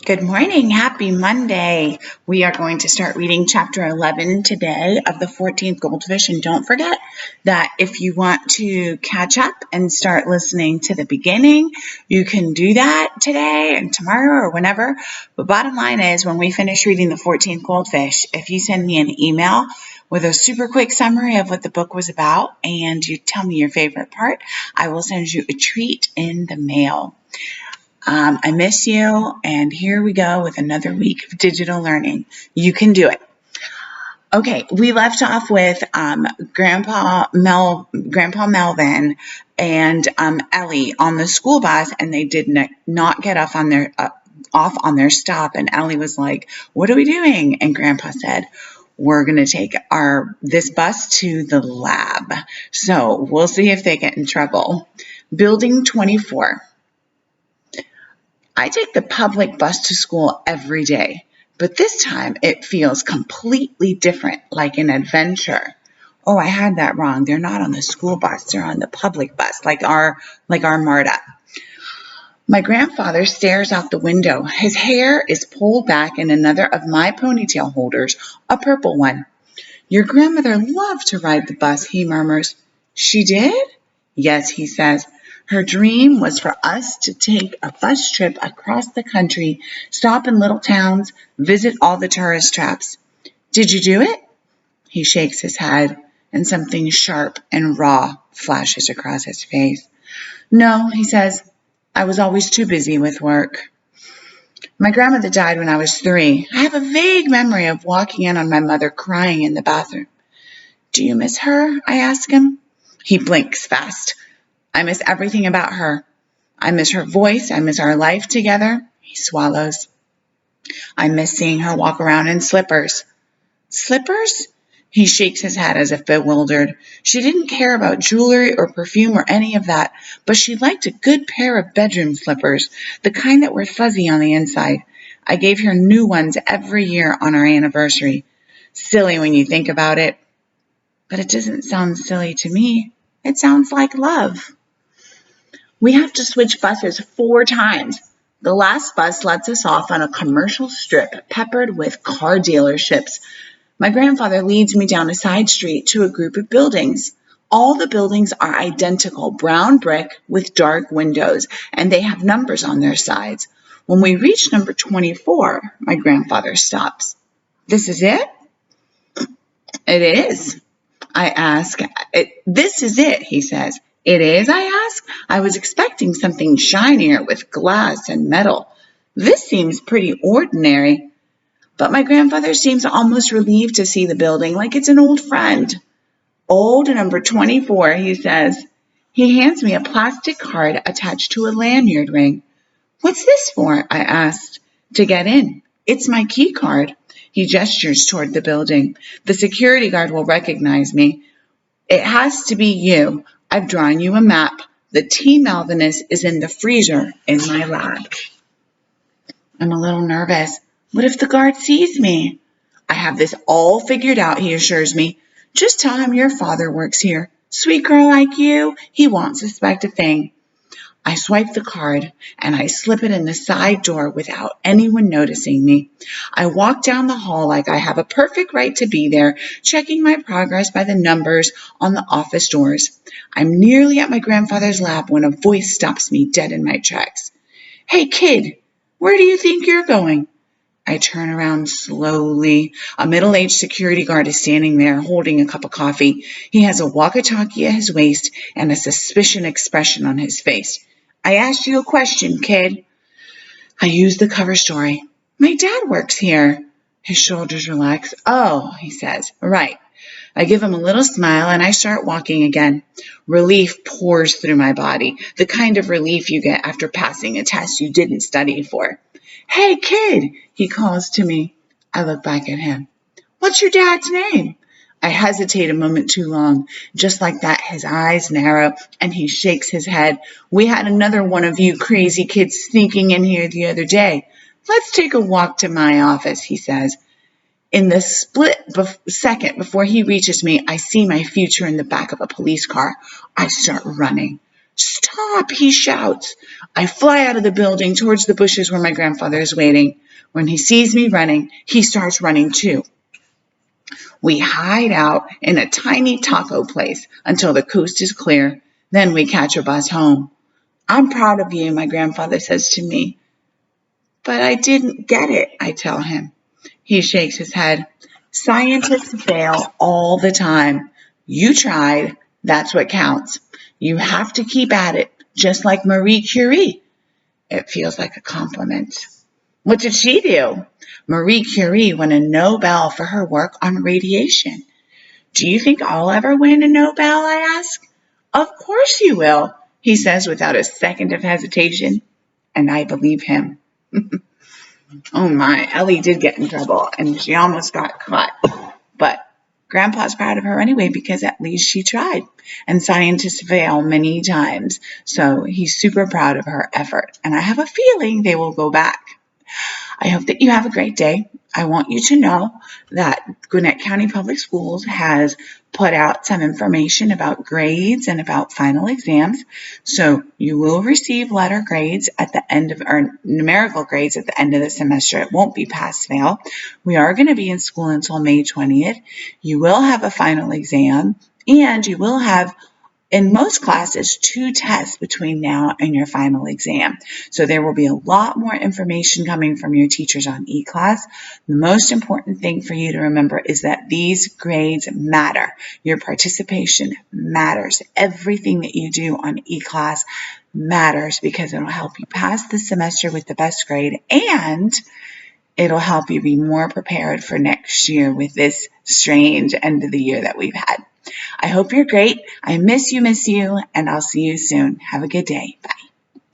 Good morning. Happy Monday. We are going to start reading chapter 11 today of the 14th Goldfish. And don't forget that if you want to catch up and start listening to the beginning, you can do that today and tomorrow or whenever. But bottom line is, when we finish reading the 14th Goldfish, if you send me an email with a super quick summary of what the book was about and you tell me your favorite part, I will send you a treat in the mail. I miss you, and here we go with another week of digital learning. You can do it. Okay, we left off with Grandpa Melvin and Ellie on the school bus, and they did not get off on their stop. And Ellie was like, "What are we doing?" And Grandpa said, "We're going to take this bus to the lab. So we'll see if they get in trouble." Building 24. I take the public bus to school every day, but this time it feels completely different, like an adventure. Oh, I had that wrong. They're not on the school bus. They're on the public bus, like our MARTA. My grandfather stares out the window. His hair is pulled back in another of my ponytail holders, a purple one. "Your grandmother loved to ride the bus," he murmurs. "She did?" "Yes," he says. "Her dream was for us to take a bus trip across the country, stop in little towns, visit all the tourist traps." "Did you do it?" He shakes his head, and something sharp and raw flashes across his face. "No," he says. "I was always too busy with work." My grandmother died when I was 3. I have a vague memory of walking in on my mother crying in the bathroom. "Do you miss her?" I ask him. He blinks fast. "I miss everything about her. I miss her voice. I miss our life together." He swallows. "I miss seeing her walk around in slippers." "Slippers?" He shakes his head as if bewildered. "She didn't care about jewelry or perfume or any of that, but she liked a good pair of bedroom slippers, the kind that were fuzzy on the inside. I gave her new ones every year on our anniversary. Silly when you think about it. But it doesn't sound silly to me. It sounds like love." We have to switch buses 4 times. The last bus lets us off on a commercial strip peppered with car dealerships. My grandfather leads me down a side street to a group of buildings. All the buildings are identical, brown brick with dark windows, and they have numbers on their sides. When we reach number 24, my grandfather stops. "This is it?" "It is." I ask. "This is it," he says. "It is?" I ask. "I was expecting something shinier with glass and metal. This seems pretty ordinary." But my grandfather seems almost relieved to see the building, like it's an old friend. "Old number 24, he says. He hands me a plastic card attached to a lanyard ring. "What's this for?" I asked. "To get in. It's my key card." He gestures toward the building. "The security guard will recognize me. It has to be you. I've drawn you a map. The T. Malvinus is in the freezer in my lab." I'm a little nervous. What if the guard sees me? "I have this all figured out," he assures me. "Just tell him your father works here. Sweet girl like you, he won't suspect a thing." I swipe the card, and I slip it in the side door without anyone noticing me. I walk down the hall like I have a perfect right to be there, checking my progress by the numbers on the office doors. I'm nearly at my grandfather's lab when a voice stops me dead in my tracks. "Hey, kid, where do you think you're going?" I turn around slowly. A middle-aged security guard is standing there holding a cup of coffee. He has a walkie-talkie at his waist and a suspicious expression on his face. "I asked you a question, kid." I use the cover story. "My dad works here." His shoulders relax. "Oh," he says. "Right." I give him a little smile and I start walking again. Relief pours through my body, the kind of relief you get after passing a test you didn't study for. "Hey, kid," he calls to me. I look back at him. "What's your dad's name?" I hesitate a moment too long. Just like that, his eyes narrow and he shakes his head. "We had another one of you crazy kids sneaking in here the other day. Let's take a walk to my office," he says. In the split second before he reaches me, I see my future in the back of a police car. I start running. "Stop!" he shouts. I fly out of the building towards the bushes where my grandfather is waiting. When he sees me running, he starts running too. We hide out in a tiny taco place until the coast is clear. Then we catch a bus home. "I'm proud of you," my grandfather says to me. "But I didn't get it," I tell him. He shakes his head. "Scientists fail all the time. You tried. That's what counts. You have to keep at it, just like Marie Curie." It feels like a compliment. What did she do? Marie Curie won a Nobel for her work on radiation. "Do you think I'll ever win a Nobel?" I ask. "Of course you will," he says without a second of hesitation. And I believe him. Oh my, Ellie did get in trouble and she almost got caught. But Grandpa's proud of her anyway because at least she tried. And scientists fail many times. So he's super proud of her effort. And I have a feeling they will go back. I hope that you have a great day. I want you to know that Gwinnett County Public Schools has put out some information about grades and about final exams. So you will receive letter grades at the end of, or numerical grades at the end of the semester. It won't be pass fail. We are going to be in school until May 20th. You will have a final exam and you will have, in most classes, 2 tests between now and your final exam. So there will be a lot more information coming from your teachers on e-class. The most important thing for you to remember is that these grades matter. Your participation matters. Everything that you do on e-class matters because it'll help you pass the semester with the best grade and it'll help you be more prepared for next year with this strange end of the year that we've had. I hope you're great. I miss you, and I'll see you soon. Have a good day. Bye.